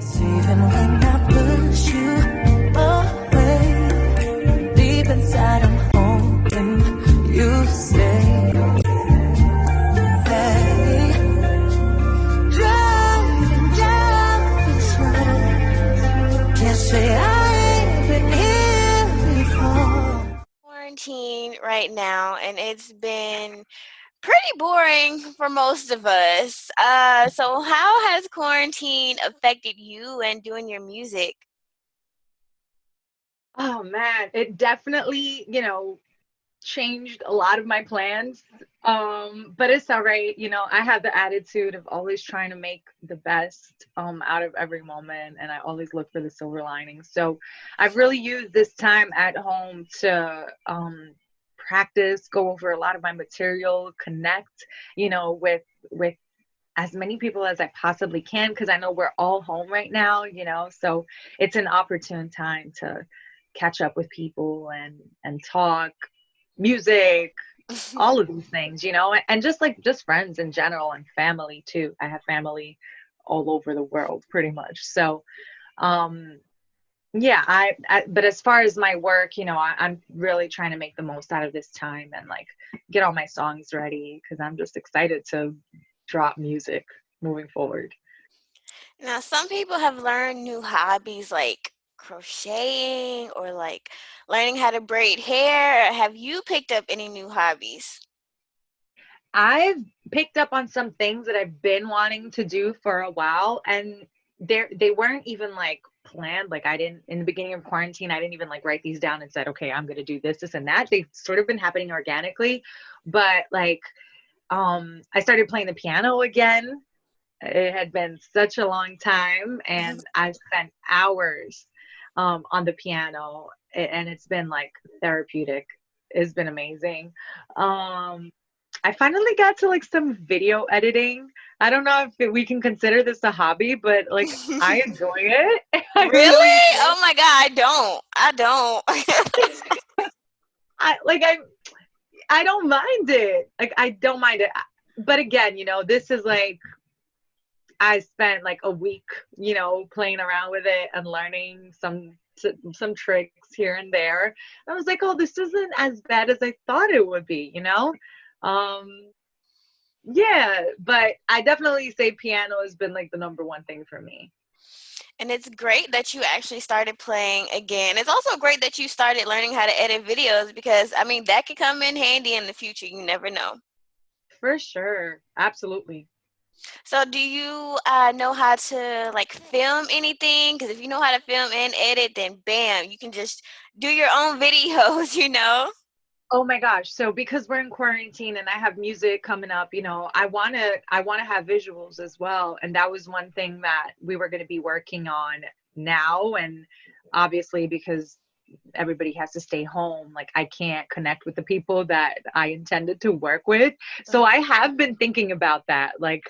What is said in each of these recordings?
Even when I push you away, deep inside I'm hoping you stay. Hey, driving down this road, can't say I ain't been here before. Quarantine right now, and it's been pretty boring for most of us. So how has quarantine affected you and doing your music? Oh man, it definitely, changed a lot of my plans. But it's all right. I have the attitude of always trying to make the best out of every moment, and I always look for the silver lining. So I've really used this time at home to practice, go over a lot of my material, connect, with as many people as I possibly can because I know we're all home right now, so it's an opportune time to catch up with people and talk music, all of these things, and just friends in general and family too. I have family all over the world pretty much. So, um, yeah, but as far as my work, I'm really trying to make the most out of this time and like get all my songs ready because I'm just excited to drop music moving forward. Now, some people have learned new hobbies like crocheting or like learning how to braid hair. Have you picked up any new hobbies? I've picked up on some things that I've been wanting to do for a while, and they weren't even like planned. Like I didn't in the beginning of quarantine, I didn't even like write these down and said, okay, I'm gonna do this and that. They've sort of been happening organically, but like I started playing the piano again. It had been such a long time, and I've spent hours on the piano, and it's been like therapeutic. It's been amazing. Um, I finally got to like some video editing. I don't know if we can consider this a hobby, but like I enjoy it. I really Really? do. Oh my God, I don't. I don't. I don't mind it. Like I don't mind it. But again, this is like I spent like a week, playing around with it and learning some tricks here and there. I was like, oh, this isn't as bad as I thought it would be. Um, yeah, but I definitely say piano has been like the number one thing for me. And it's great that you actually started playing again. It's also great that you started learning how to edit videos because, I mean, that could come in handy in the future. You never know. For sure. Absolutely. So, do you know how to like film anything? Because if you know how to film and edit, then bam, you can just do your own videos, you know? Oh my gosh. So because we're in quarantine and I have music coming up, I want to have visuals as well. And that was one thing that we were going to be working on now, and obviously because everybody has to stay home, like I can't connect with the people that I intended to work with. So I have been thinking about that. Like,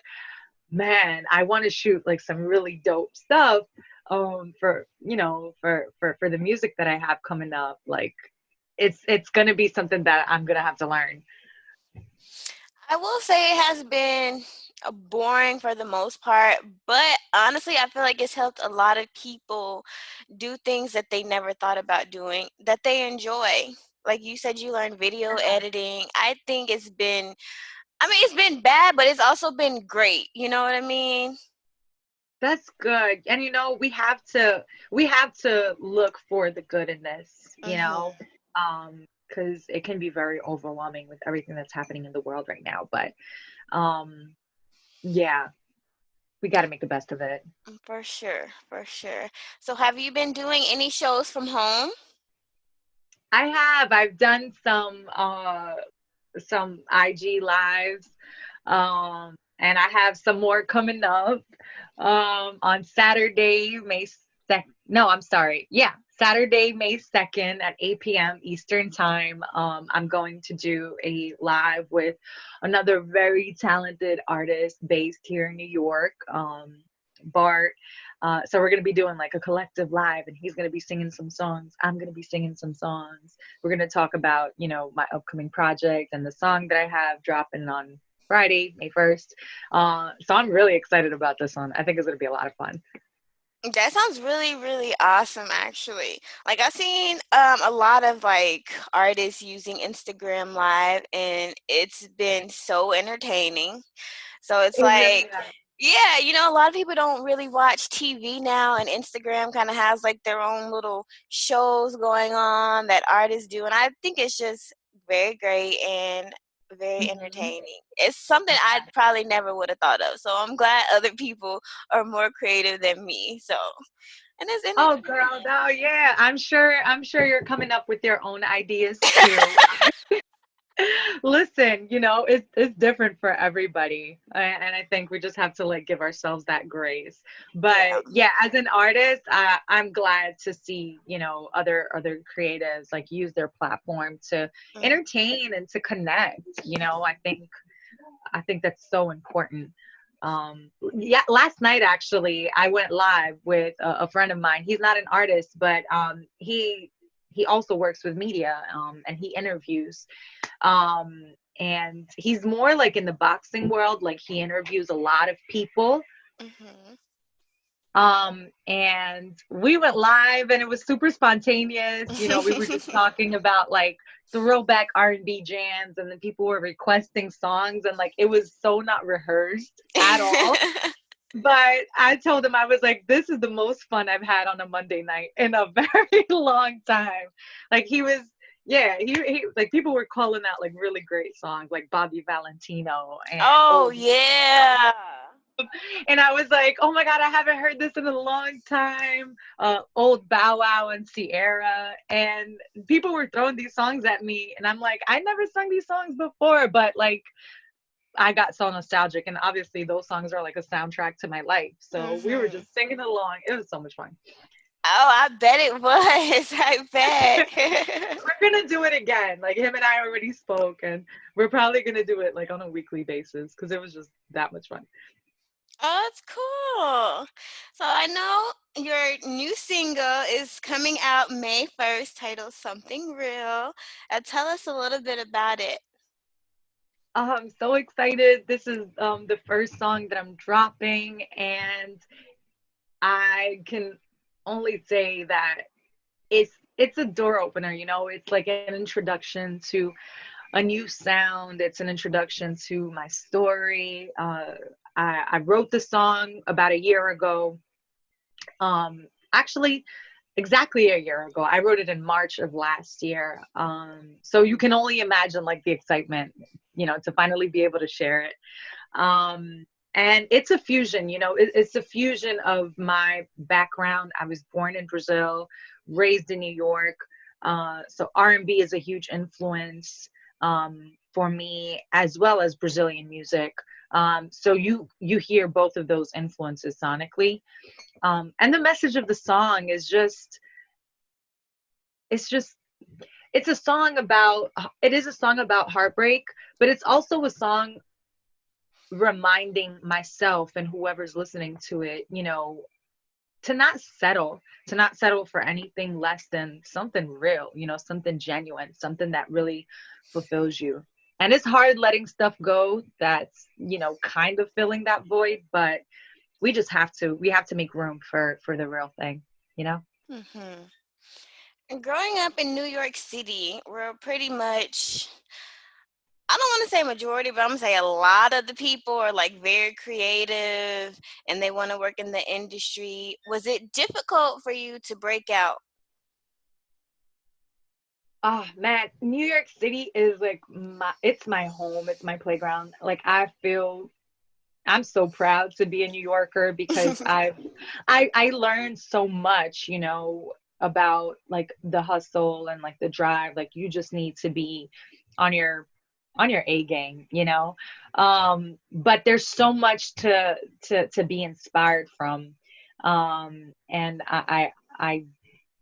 man, I want to shoot like some really dope stuff for for the music that I have coming up. Like it's gonna be something that I'm gonna have to learn. I will say it has been boring for the most part, but honestly, I feel like it's helped a lot of people do things that they never thought about doing that they enjoy. Like you said, you learned video editing. I think I mean, it's been bad, but it's also been great. You know what I mean? That's good. And we have to look for the good in this, Hmm. because it can be very overwhelming with everything that's happening in the world right now. But um, yeah, we got to make the best of it. For sure, for sure. So, have you been doing any shows from home? I've done some IG lives, and I have some more coming up on Saturday, May 2nd. No, I'm sorry. Yeah, Saturday, May 2nd at 8 p.m. Eastern Time. I'm going to do a live with another very talented artist based here in New York, Bart. So we're going to be doing like a collective live, and he's going to be singing some songs. I'm going to be singing some songs. We're going to talk about, my upcoming project and the song that I have dropping on Friday, May 1st. So I'm really excited about this one. I think it's going to be a lot of fun. That sounds really, really awesome, actually. Like I've seen a lot of like artists using Instagram Live, and it's been so entertaining. So it's It really like, has. yeah, a lot of people don't really watch TV now, and Instagram kind of has like their own little shows going on that artists do, and I think it's just very great and very Hmm. entertaining. It's something I probably never would have thought of. So I'm glad other people are more creative than me. So, and it's Oh, girl, no, yeah. I'm sure you're coming up with your own ideas too. Listen, it's different for everybody. And I think we just have to like give ourselves that grace. yeah. But yeah, as an artist, I'm glad to see, other creatives like use their platform to Mm. entertain and to connect. I think that's so important. Yeah, last night actually, I went live with a friend of mine. He's not an artist, but he also works with media, and he interviews. And he's more like in the boxing world. Like he interviews a lot of people. Mhm. And we went live and it was super spontaneous. We were just talking about like throwback R&B jams, and then people were requesting songs, and like it was so not rehearsed at all. But I told him, I was like, this is the most fun I've had on a Monday night in a very long time. Like he was, yeah, he like people were calling out like really great songs like Bobby Valentino and Oh Old, yeah. and I was like, oh my God, I haven't heard this in a long time. Old Bow Wow and Sierra. And people were throwing these songs at me. And I'm like, I never sung these songs before, but like, I got so nostalgic. And obviously, those songs are like a soundtrack to my life. So we were Mhm. just singing along. It was so much fun. Oh, I bet it was. I bet. We're going to do it again. Like, him and I already spoke, and we're probably going to do it like on a weekly basis because it was just that much fun. Oh, that's cool. So I know your new single is coming out May 1st, titled Something Real. Tell us a little bit about it. I'm so excited. This is the first song that I'm dropping, and I can only say that it's a door opener. It's like an introduction to a new sound. It's an introduction to my story. I wrote the song about a year ago. Actually, exactly a year ago. I wrote it in March of last year. So you can only imagine like the excitement, to finally be able to share it. And it's a fusion, it's a fusion of my background. I was born in Brazil, raised in New York. So R&B is a huge influence for me, as well as Brazilian music. So you hear both of those influences sonically. And the message of the song is it's just it's a song about it is a song about heartbreak, but it's also a song reminding myself and whoever's listening to it, to not settle for anything less than something real, something genuine, something that really fulfills you. And it's hard letting stuff go that's, kind of filling that void, but we have to make room for the real thing, you know? Hmm. And growing up in New York City, we're pretty much, I don't want to say majority, but I'm going to say a lot of the people are like very creative and they want to work in the industry. Was it difficult for you to break out? Oh man, New York City is like it's my home, it's my playground. Like I feel I'm so proud to be a New Yorker because I learned so much, about like the hustle and like the drive. Like you just need to be on your A game, But there's so much to be inspired from. And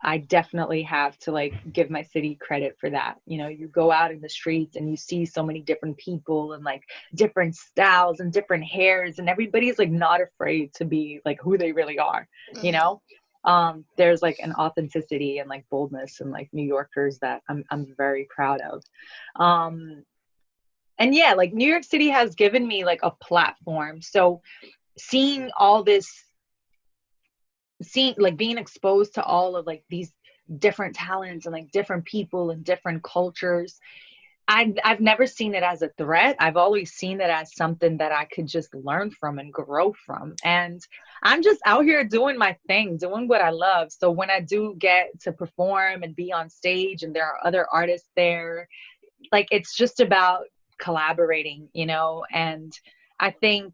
I definitely have to like give my city credit for that. You go out in the streets and you see so many different people and like different styles and different hairs, and everybody's like not afraid to be like who they really are, you Hmm. know? There's like an authenticity and like boldness and like New Yorkers that I'm very proud of. Um, and yeah, like New York City has given me like a platform. So seeing all this seeing, like, being exposed to all of like these different talents and like different people and different cultures, I've never seen it as a threat. I've always seen it as something that I could just learn from and grow from. And I'm just out here doing my thing, doing what I love. So when I do get to perform and be on stage and there are other artists there, like, it's just about collaborating, you know? And I think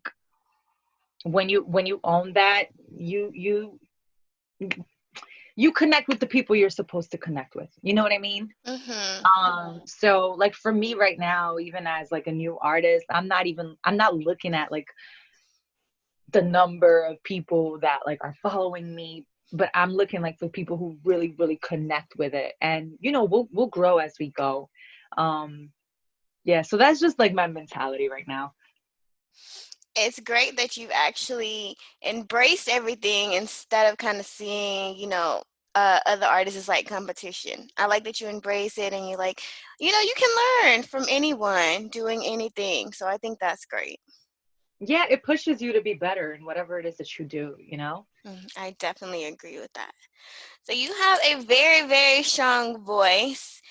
when you own that, you connect with the people you're supposed to connect with. You know what I mean? Mhm. So like for me right now, even as like a new artist, I'm not looking at like the number of people that like are following me, but I'm looking like for people who really, really connect with it. And you know, we'll grow as we go. Um, yeah, so that's just like my mentality right now. It's great that you've actually embraced everything instead of kind of seeing, other artists as like competition. I like that you embrace it and you like, you can learn from anyone doing anything. So I think that's great. Yeah, it pushes you to be better in whatever it is that you do, you know? I definitely agree with that. So you have a very, very strong voice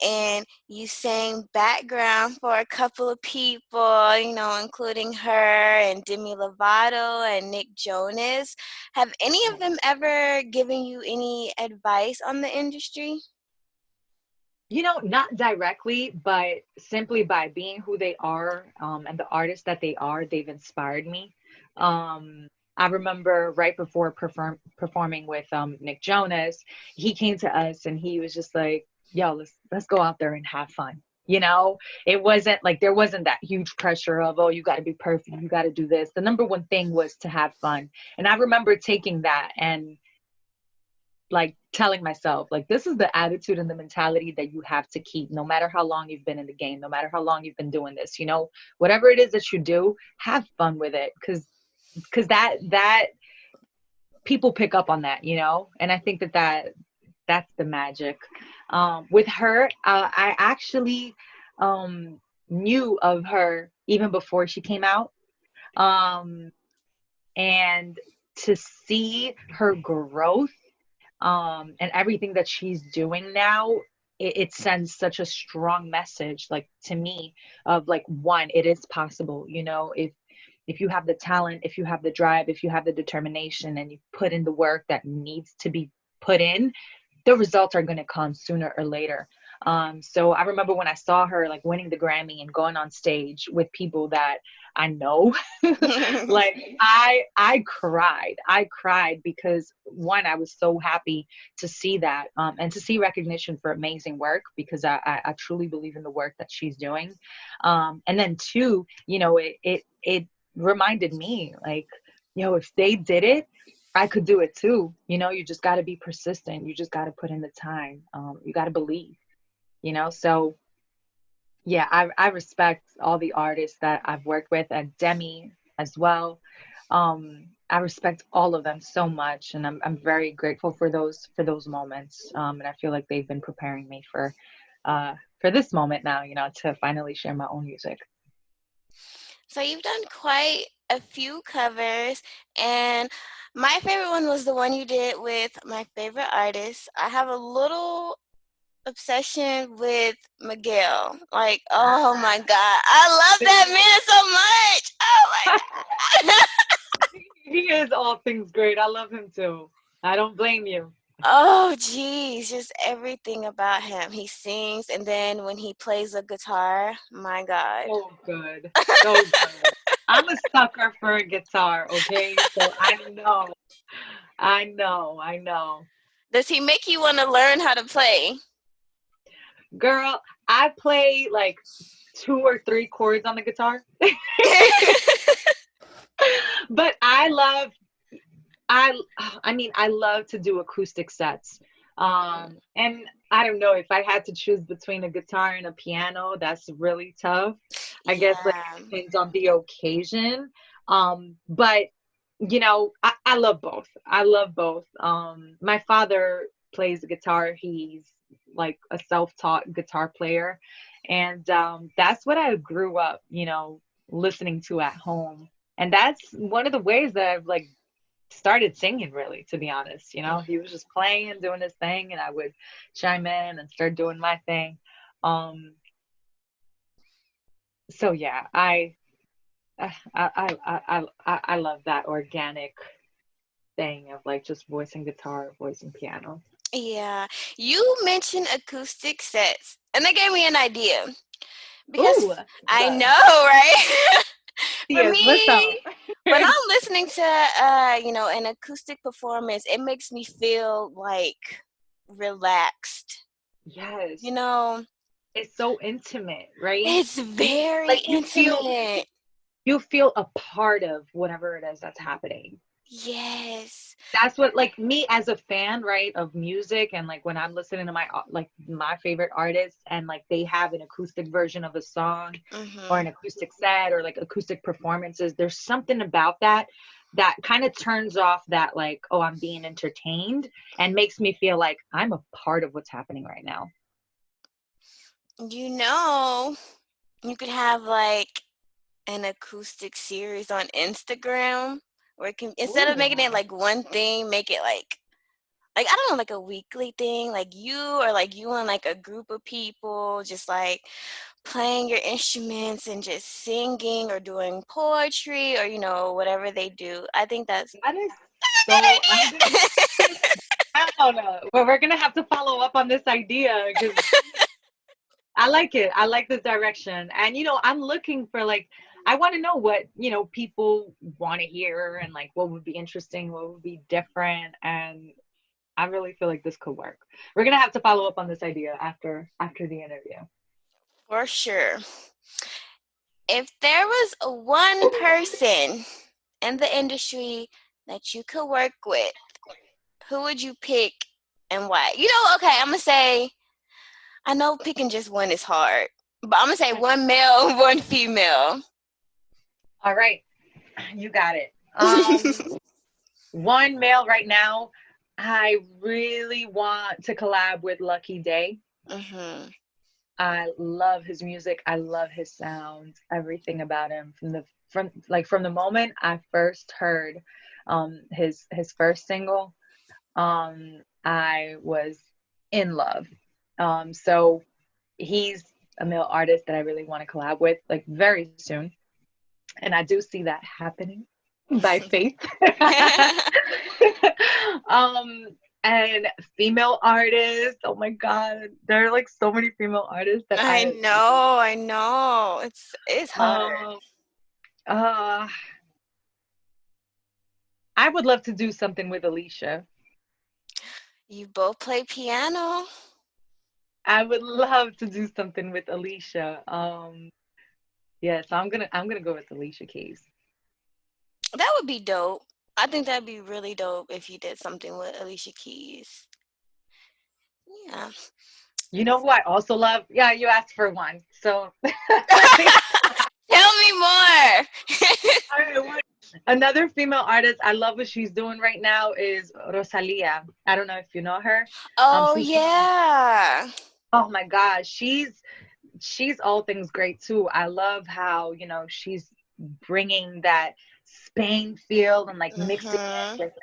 and you sang background for a couple of people, including her and Demi Lovato and Nick Jonas. Have any of them ever given you any advice on the industry? You know, not directly, but simply by being who they are, and the artists that they are, they've inspired me. Um, I remember right before performing with Nick Jonas, he came to us and he was just like, "Yo, let's go out there and have fun." You know, it wasn't like there wasn't that huge pressure of, "Oh, you got to be perfect, you got to do this." The number one thing was to have fun, and I remember taking that and like telling myself like this is the attitude and the mentality that you have to keep no matter how long you've been in the game, no matter how long you've been doing this, you know, whatever it is that you do, have fun with it, because that people pick up on that, you know. And I think that's the magic. With her, I actually knew of her even before she came out, um and to see her growth, and everything that she's doing now, it sends such a strong message, like to me, of like, one, it is possible, you know, if you have the talent, if you have the drive, if you have the determination, and you put in the work that needs to be put in, the results are going to come sooner or later. So I remember when I saw her like winning the Grammy and going on stage with people that I know, like I cried because one, I was so happy to see that, and to see recognition for amazing work, because I truly believe in the work that she's doing. And then two, you know, it reminded me like, you know, if they did it, I could do it too. You know, you just got to be persistent. You just got to put in the time. You got to believe, you know? So yeah, I respect all the artists that I've worked with, and Demi as well. I respect all of them so much, and I'm very grateful for those moments. And I feel like they've been preparing me for this moment now, you know, to finally share my own music. So you've done quite a few covers, and my favorite one was the one you did with my favorite artist. I have a little obsession with Miguel. Like, oh my God, I love that man so much. Oh my God. He is all things great. I love him too. I don't blame you. Oh, geez, just everything about him. He sings, and then when he plays the guitar, my God. So good. So good. I'm a sucker for a guitar, okay? So I know. Does he make you want to learn how to play? Girl, I play like two or three chords on the guitar. But I I mean, I love to do acoustic sets. And I don't know, if I had to choose between a guitar and a piano, that's really tough. I guess like Yeah. it depends on the occasion. But you know, I love both. I love both. My father plays the guitar. He's like a self-taught guitar player. And that's what I grew up, you know, listening to at home. And that's one of the ways that I've like started singing, really, to be honest. He was just playing and doing his thing, and I would chime in and start doing my thing. Um, so yeah, I love that organic thing of like just voicing guitar, voicing piano. Yeah. You mentioned acoustic sets, and that gave me an idea Ooh, because I the know, right? For yes, what's up? me, when I'm listening to an acoustic performance, it makes me feel like relaxed. Yes, You know, it's so intimate, right? it's very Like intimate. you feel a part of whatever it is that's happening. Yes. That's what, like, me as a fan, right, of music, and like when I'm listening to my favorite artists, and like they have an acoustic version of a song or Mhm. an acoustic set or like acoustic performances, there's something about that that kind of turns off that, like, oh, I'm being entertained, and makes me feel like I'm a part of what's happening right now. You know, you could have like an acoustic series on Instagram where it can, instead of Ooh, making it like one thing, make it like I don't know, like a weekly thing, like you and like a group of people just like playing your instruments and just singing or doing poetry or whatever they do. I think that's that is a so, I'm good gonna idea. down. Well, we're gonna have to follow up on this idea because I like it. I like this direction. And I'm looking for, like, I want to know what, people want to hear, and like what would be interesting, what would be different. And I really feel like this could work. We're gonna have to follow up on this idea after the interview. For sure. If there was one person in the industry that you could work with, who would you pick and why? Okay, I'm gonna say, I know picking just one is hard, but I'm gonna say one male and one female. All right, you got it. One male right now. I really want to collab with Lucky Day. Mhm. I love his music. I love his sound. Everything about him from the moment I first heard his first single, I was in love. So he's a male artist that I really want to collab with, like, very soon. And I do see that happening by faith. um and female artists, oh my god, there are like so many female artists that I know. It's hard. um uh I would love to do something with Alicia. You both play piano. I would love to do something with Alicia. Yeah, so I'm gonna go with Alicia Keys. That would be dope. I think that'd be really dope if you did something with Alicia Keys. Yeah. You know who I also love? Yeah, you asked for one. So Tell me more. all right, another female artist I love what she's doing right now is Rosalia. I don't know if you know her. Oh She's from yeah. Oh my gosh, she's all things great too. I love how, she's bringing that Spain feel and like mixing it Mhm. with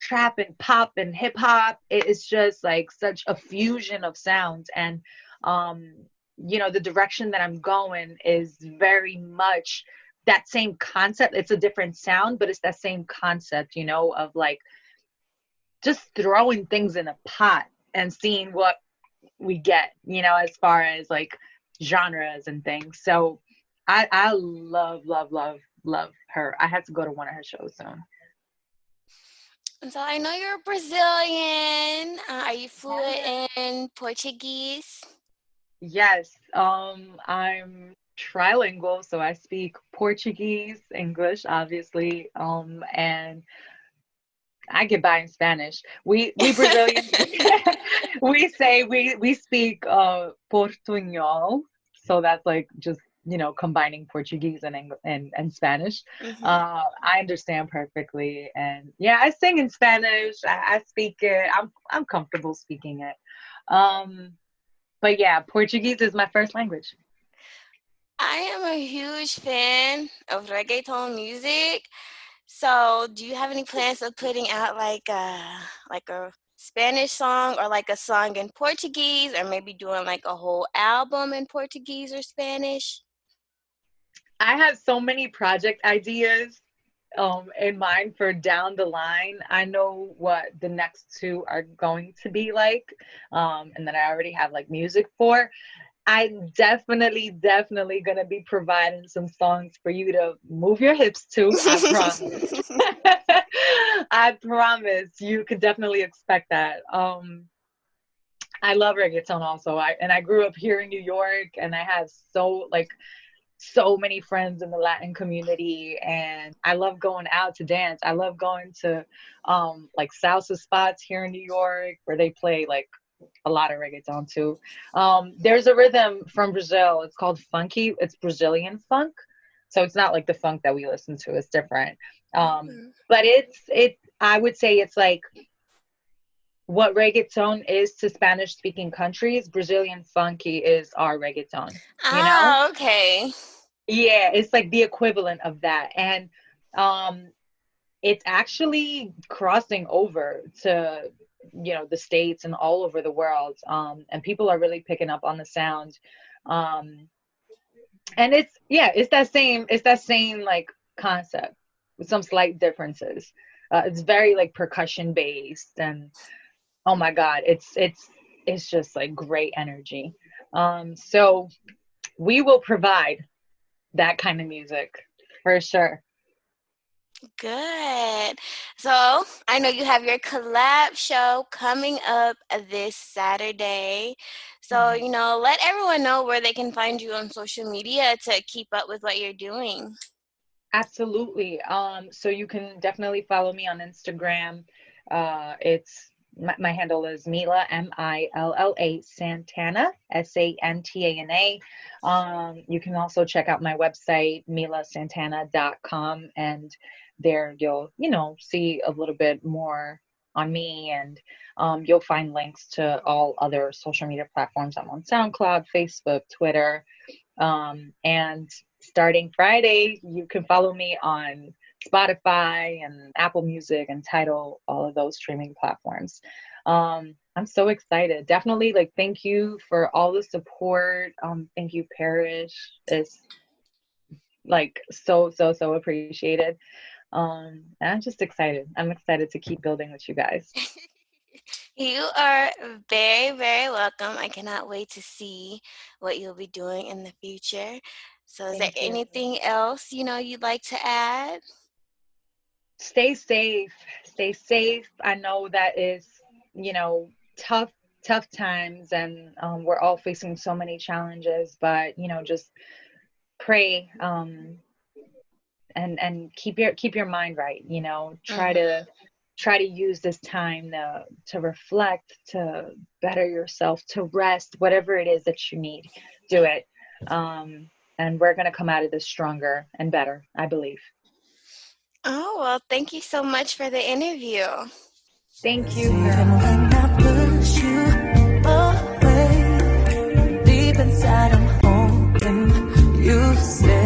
trap and pop and hip hop. It is just like such a fusion of sounds. And um the direction that I'm going is very much that same concept. It's a different sound, but it's that same concept, of like just throwing things in a pot and seeing what we get, as far as like genres and things. So I love, love, love, love her. I had to go to one of her shows soon. So I know you're Brazilian. Are you fluent Yes. in Portuguese? Yes. I'm trilingual, so I speak Portuguese, English, obviously, and I get by in Spanish. We Brazilians, we say we speak Portuñol, so that's like just combining Portuguese and and Spanish. Mhm. I understand perfectly, and yeah, I sing in Spanish. I speak it. I'm comfortable speaking it. Um, but yeah, Portuguese is my first language. I am a huge fan of reggaeton music. So, do you have any plans of putting out like a Spanish song or like a song in Portuguese or maybe doing like a whole album in Portuguese or Spanish? I have so many project ideas in mind for down the line. I know what the next two are going to be like, and then I already have like music for. I'm definitely gonna be providing some songs for you to move your hips to. I promise. I promise. You could definitely expect that. I love reggaeton also. I grew up here in New York, and I have so many friends in the Latin community, and I love going out to dance. I love going to like salsa spots here in New York where they play like a lot of reggaeton too. There's a rhythm from Brazil. It's called funky. It's Brazilian funk. So it's not like the funk that we listen to. It's different. But I would say it's like what reggaeton is to Spanish speaking countries, Brazilian funky is our reggaeton, you know? Oh, okay. Yeah, it's like the equivalent of that. And um it's actually crossing over to the States and all over the world. And people are really picking up on the sound. Um and it's that same like concept with some slight differences. It's very like percussion based, and oh my god, it's just like great energy. So we will provide that kind of music for sure. Good. So I know you have your collab show coming up this Saturday. So, Mhm. let everyone know where they can find you on social media to keep up with what you're doing. Absolutely. So you can definitely follow me on Instagram. It's my handle is Milla Milla Santana Santana. You can also check out my website millasantana.com, and there you'll see a little bit more on me, and you'll find links to all other social media platforms. I'm on SoundCloud, Facebook, Twitter. And starting Friday, you can follow me on Spotify and Apple Music and Tidal, all of those streaming platforms. I'm so excited. Definitely, like, thank you for all the support. Thank you, Parish. It's like so appreciated. And I'm just excited. I'm excited to keep building with you guys. You are very, very welcome. I cannot wait to see what you'll be doing in the future. So, is there Thank you. anything else you'd like to add? Stay safe. Stay safe. I know that is, tough, tough times, and we're all facing so many challenges, but just pray, and keep your mind right. Hmm. Try to use this time to reflect, to better yourself, to rest, whatever it is that you need. Do it. And we're going to come out of this stronger and better, I believe. Oh, well, thank you so much for the interview. Thank you, Even girl. when I push you away, deep inside I'm hoping you stay.